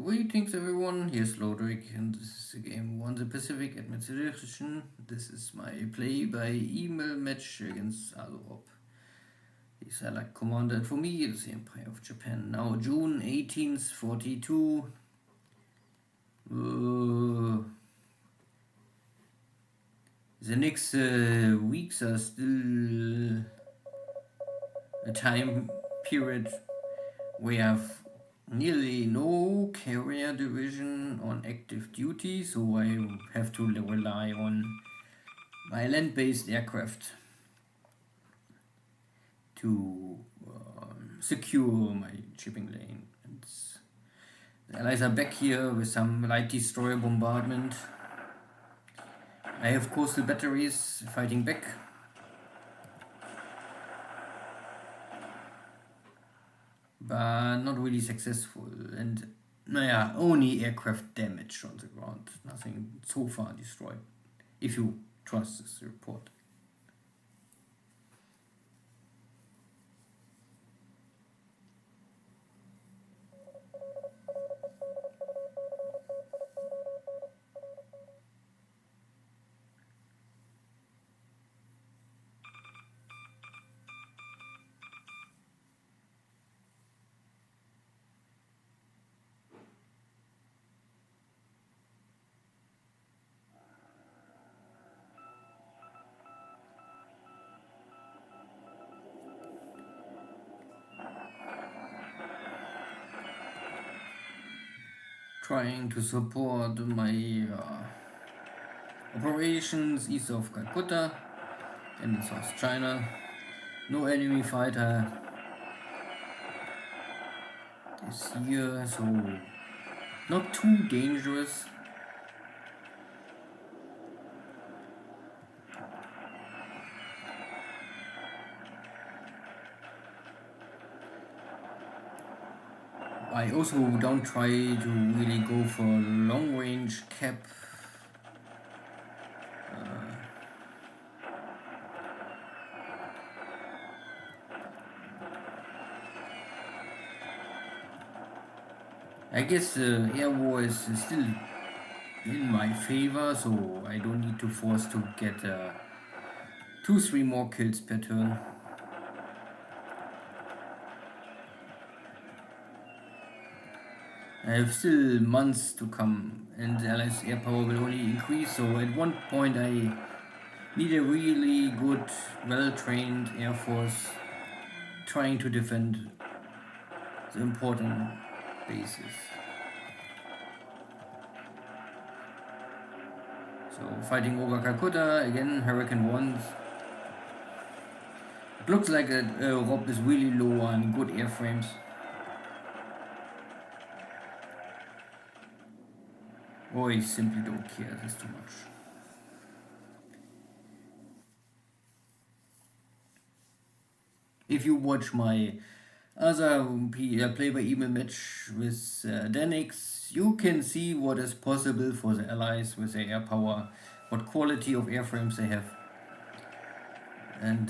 Greetings everyone, here's Lodrik and this is the game 1 the Pacific Advanced Edition. This is my play by email match against AsuRob. He's Allied commander and for me it's the Empire of Japan. Now June 18th, 42. The next weeks are still a time period where I have nearly no carrier division on active duty, so I have to rely on my land-based aircraft to secure my shipping lane. And the Allies are back here with some light destroyer bombardment. I have coastal batteries fighting back. But not really successful, and only aircraft damage on the ground, nothing so far destroyed, if you trust this report. Trying to support my operations east of Calcutta and in South China. No enemy fighter is here, so not too dangerous. I also don't try to really go for long range cap. I guess air war is still in my favor, so I don't need to force to get 2-3 more kills per turn. I have still months to come, and the Allies' air power will only increase, so at one point I need a really good, well-trained air force trying to defend the important bases. So fighting over Calcutta, again Hurricane 1s. It looks like Rob is really low on good airframes. Or I simply don't care this too much. If you watch my other play by email match with Danix, you can see what is possible for the Allies with their air power, what quality of airframes they have. And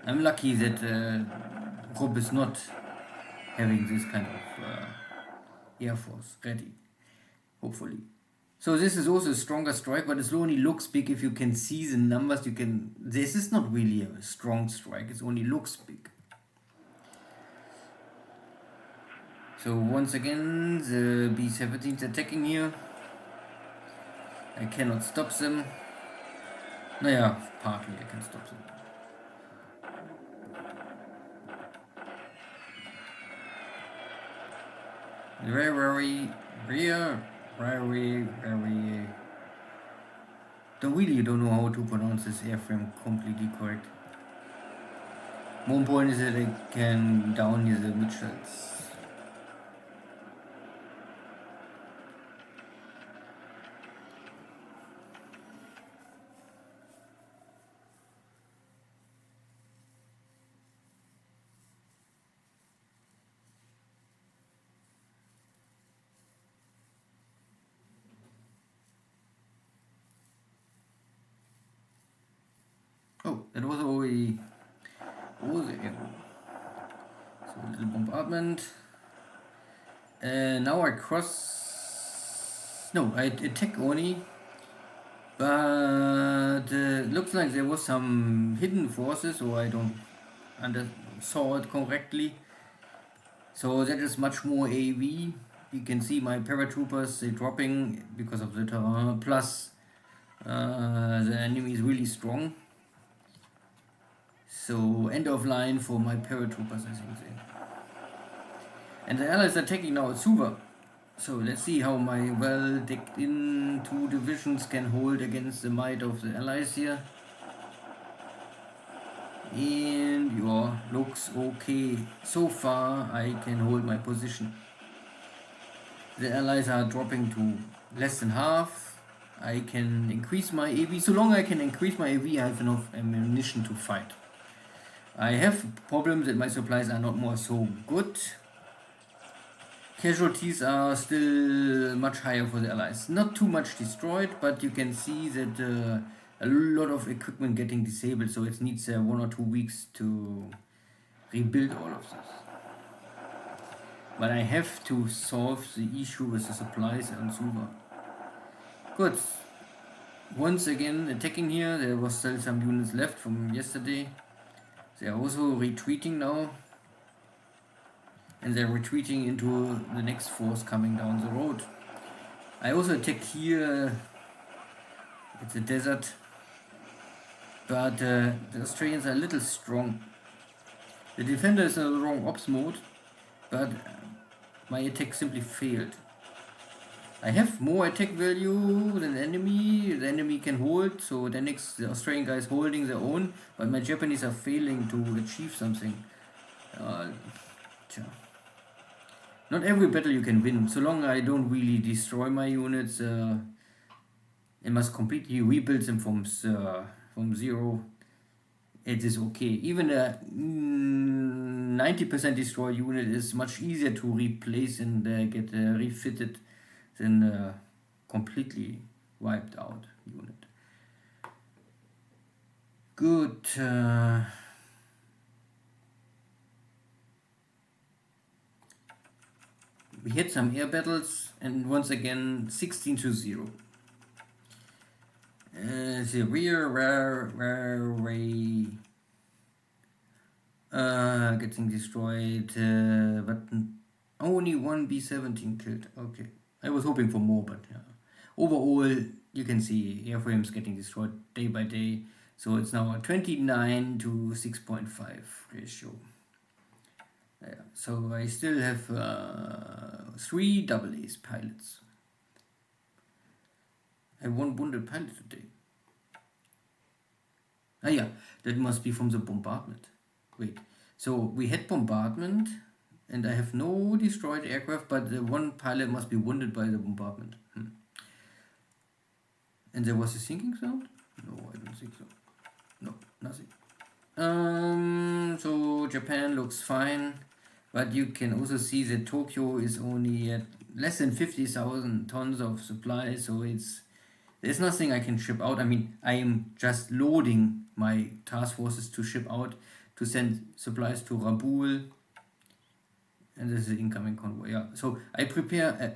I'm lucky that Rob is not having this kind of air force ready, hopefully. So this is also a stronger strike, but it only looks big. If you can see the numbers, this is not really a strong strike, it only looks big. So once again the B-17s attacking here. I cannot stop them. Partly I can stop them. Very don't know how to pronounce this airframe completely correct. One point is that I can down here the Mitchells. Oh, that was already all the arrow. So the bombardment. Now I cross... No, I attack only. But looks like there was some hidden forces, or I don't saw it correctly. So that is much more AV. You can see my paratroopers, they're dropping because of the terrain. Plus, the enemy is really strong. So end of line for my paratroopers, I think. And the allies are taking now Suva. So let's see how my well decked in 2 divisions can hold against the might of the allies here. And yeah, looks okay. So far I can hold my position. The allies are dropping to less than half. I can increase my AV. So long I can increase my AV, I have enough ammunition to fight. I have problems that my supplies are not more so good. Casualties are still much higher for the allies. Not too much destroyed, but you can see that a lot of equipment getting disabled, so it needs 1 or 2 weeks to rebuild all of this. But I have to solve the issue with the supplies and Suva. Good. Once again attacking here. There was still some units left from yesterday. They are also retreating now. And they're retreating into the next force coming down the road. I also attack here. It's a desert. But the Australians are a little strong. The defender is in the wrong ops mode. But my attack simply failed. I have more attack value than the enemy. The enemy can hold. So the Australian guy is holding their own. But my Japanese are failing to achieve something. Not every battle you can win. So long I don't really destroy my units, I must completely rebuild them from zero. It is okay. Even a 90% destroyed unit is much easier to replace and get refitted than a completely wiped out unit. Good. We had some air battles, and once again 16-0. The rear getting destroyed, but only 1 B-17 killed. Okay, I was hoping for more, but yeah. Overall, you can see airframes getting destroyed day by day. So it's now a 29 to 6.5 ratio. Yeah, so I still have 3 AA pilots. I have 1 wounded pilot today. Ah yeah, that must be from the bombardment. Wait, so we had bombardment and I have no destroyed aircraft, but the 1 pilot must be wounded by the bombardment. And there was a sinking sound? No, I don't think so. No, nothing. So Japan looks fine. But you can also see that Tokyo is only at less than 50,000 tons of supplies, so there's nothing I can ship out. I mean, I am just loading my task forces to ship out, to send supplies to Rabaul, and this is the incoming convoy. Yeah, so I prepare a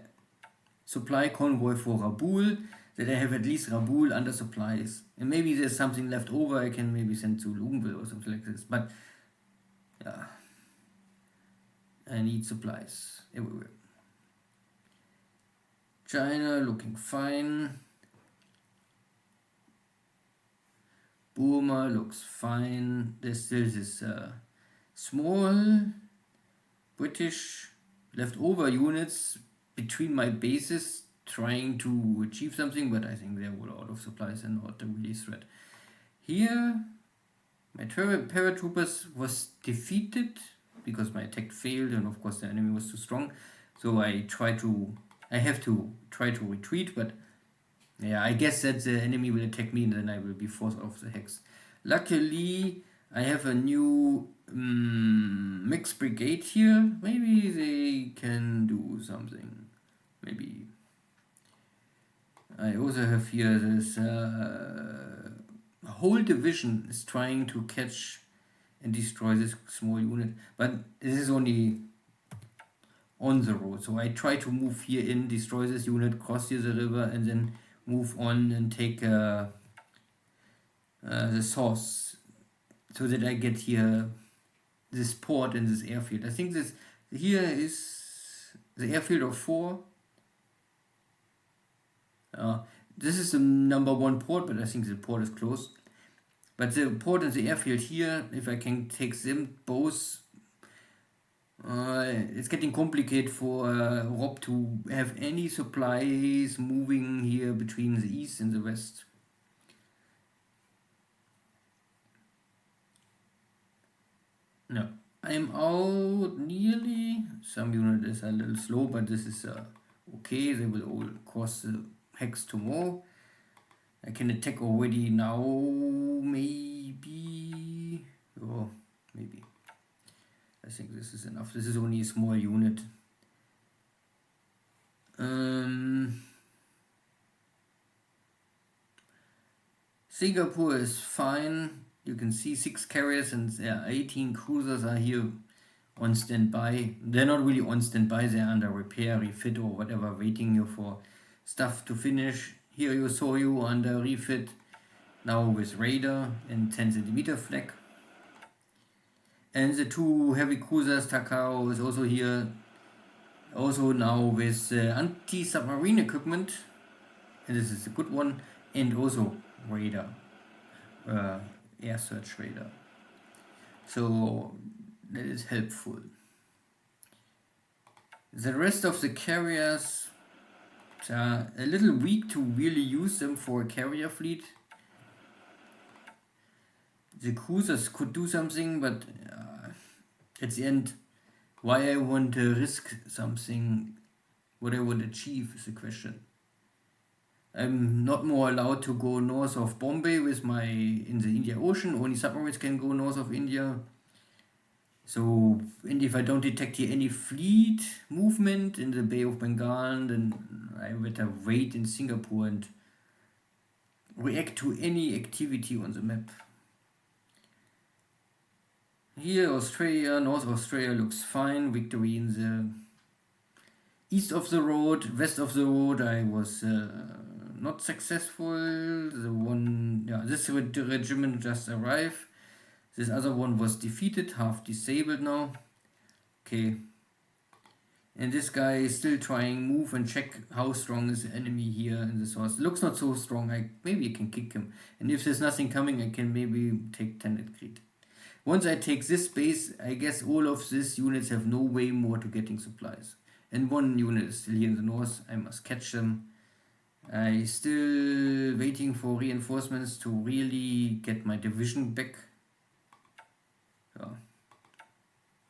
supply convoy for Rabaul, that I have at least Rabaul under supplies, and maybe there's something left over I can maybe send to Luganville or something like this. But yeah. I need supplies everywhere. China looking fine. Burma looks fine. There's still this small British leftover units between my bases trying to achieve something, but I think they're all out of supplies and not a really threat. Here, my paratroopers was defeated because my attack failed, and of course the enemy was too strong. So I have to try to retreat, but yeah, I guess that the enemy will attack me and then I will be forced off the hex. Luckily, I have a new mixed brigade here. Maybe they can do something. Maybe. I also have here this whole division is trying to catch and destroy this small unit. But this is only on the road, so I try to move here in, destroy this unit, cross here the river, and then move on and take the source, so that I get here this port and this airfield. I think this here is the airfield of 4. This is the number 1 port, but I think the port is closed. But the port and the airfield here, if I can take them both, it's getting complicated for Rob to have any supplies moving here between the east and the west. No, I'm out nearly. Some unit is a little slow, but this is okay. They will all cross the hex tomorrow. I can attack already now, maybe. Oh, maybe. I think this is enough. This is only a small unit. Singapore is fine. You can see 6 carriers and 18 cruisers are here on standby. They're not really on standby, they're under repair, refit or whatever, waiting here for stuff to finish. Here you saw you under refit, now with radar and 10 centimeter flag. And the 2 heavy cruisers, Takao is also here, also now with anti-submarine equipment, and this is a good one, and also radar, air search radar. So that is helpful. The rest of the carriers are a little weak to really use them for a carrier fleet. The cruisers could do something, but at the end, why I want to risk something, what I would achieve is the question. I'm not more allowed to go north of Bombay with my in the Indian Ocean. Only submarines can go north of India. So, and if I don't detect here any fleet movement in the Bay of Bengal, then I better wait in Singapore and react to any activity on the map. Here, Australia, North Australia looks fine. Victory in the east of the road, west of the road. I was not successful. The one, this regiment just arrived. This other one was defeated, half disabled now. Okay. And this guy is still trying move and check how strong is the enemy here in the source. Looks not so strong. Maybe I can kick him. And if there's nothing coming, I can maybe take 10 at Crete. Once I take this base, I guess all of these units have no way more to getting supplies. And 1 unit is still here in the north. I must catch them. I still waiting for reinforcements to really get my division back.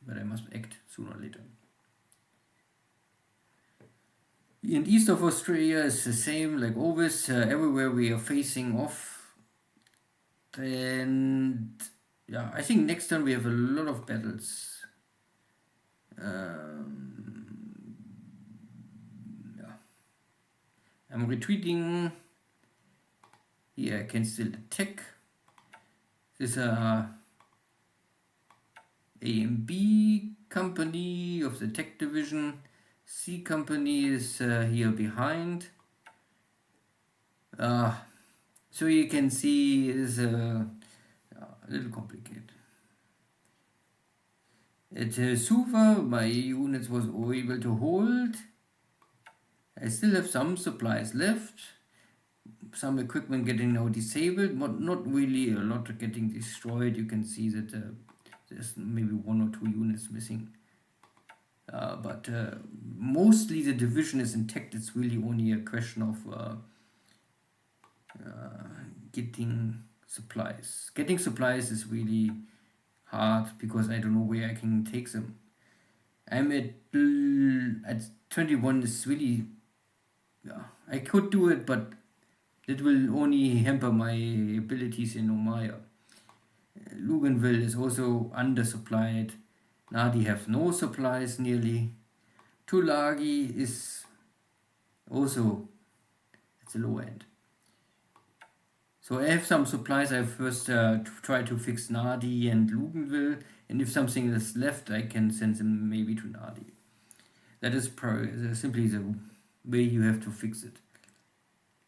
But I must act sooner or later. In east of Australia is the same like always. Everywhere we are facing off. And I think next turn we have a lot of battles. I'm retreating. Here I can still attack. This A and B company of the tech division. C company is here behind. So you can see it is a little complicated. At Suva, my units was able to hold. I still have some supplies left. Some equipment getting now disabled, but not really a lot getting destroyed. You can see that there's maybe 1 or 2 units missing. But mostly the division is intact. It's really only a question of getting supplies. Getting supplies is really hard because I don't know where I can take them. I'm at 21 is really, I could do it, but it will only hamper my abilities in Omaya. Luganville is also undersupplied. Nadi have no supplies nearly. Tulagi is also at the low end. So I have some supplies. I first try to fix Nardi and Lugenville, and if something is left, I can send them maybe to Nardi. That is simply the way you have to fix it.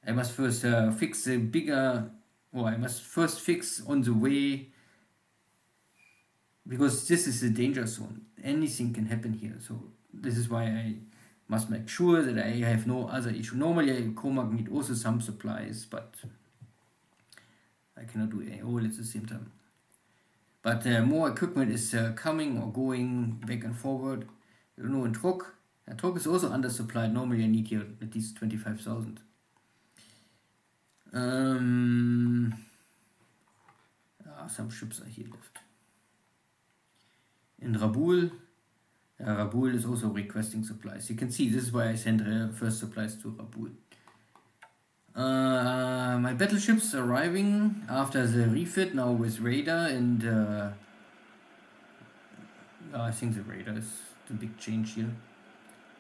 I must first fix the bigger, or I must first fix on the way, because this is a danger zone. Anything can happen here. So this is why I must make sure that I have no other issue. Normally I co-magnete also some supplies, but I cannot do all at the same time. But more equipment is coming or going back and forward. You know, in Trok is also undersupplied. Normally I need here at least 25,000. Some ships are here left. In Raboul, Raboul is also requesting supplies. You can see this is why I sent first supplies to Raboul. My battleships arriving after the refit now with radar, and I think the radar is the big change here.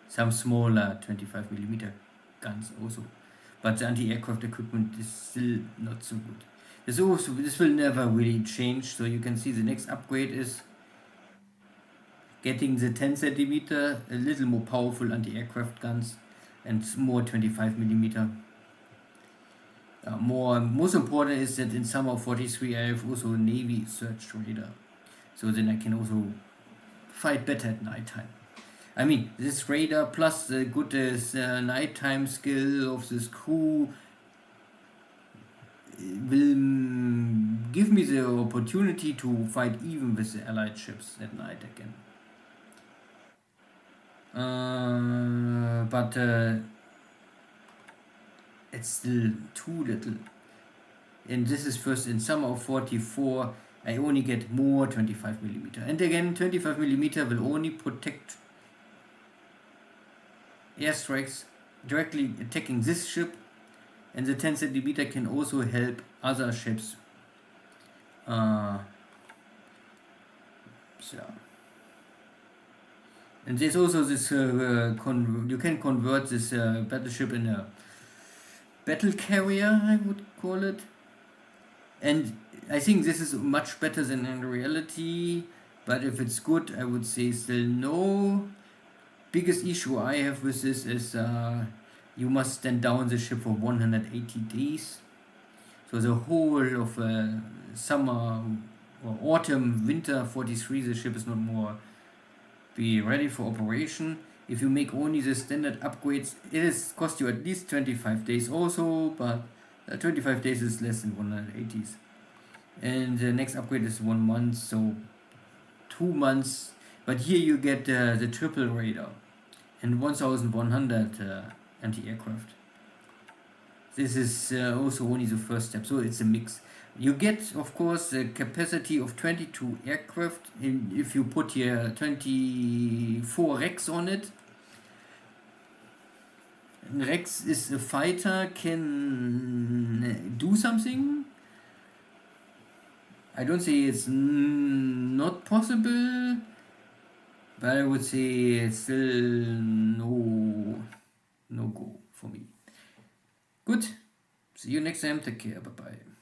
Some smaller 25mm guns also, but the anti-aircraft equipment is still not so good. This will never really change. So you can see the next upgrade is getting the 10cm, a little more powerful anti-aircraft guns, and more 25mm. Most important is that in summer 43 I have also a Navy search radar, so then I can also fight better at nighttime. I mean, this radar plus the good nighttime skill of this crew will give me the opportunity to fight even with the allied ships at night again. But it's still too little. And this is first in summer of 44. I only get more 25mm. And again, 25mm will only protect airstrikes directly attacking this ship, and the 10cm can also help other ships. And there's also this you can convert this battleship in a battle carrier, I would call it, and I think this is much better than in reality. But if it's good, I would say still no. Biggest issue I have with this is you must stand down the ship for 180 days. So the whole of summer or autumn, winter 43, the ship is not more be ready for operation. If you make only the standard upgrades, it is cost you at least 25 days also, but 25 days is less than 180s. And the next upgrade is 1 month, so 2 months. But here you get the triple radar and 1100 anti-aircraft. This is also only the first step, so it's a mix. You get, of course, the capacity of 22 aircraft if you put here 24 Rex on it. And Rex is a fighter, can do something. I don't say it's not possible, but I would say it's still no go for me. Good. See you next time. Take care. Bye bye.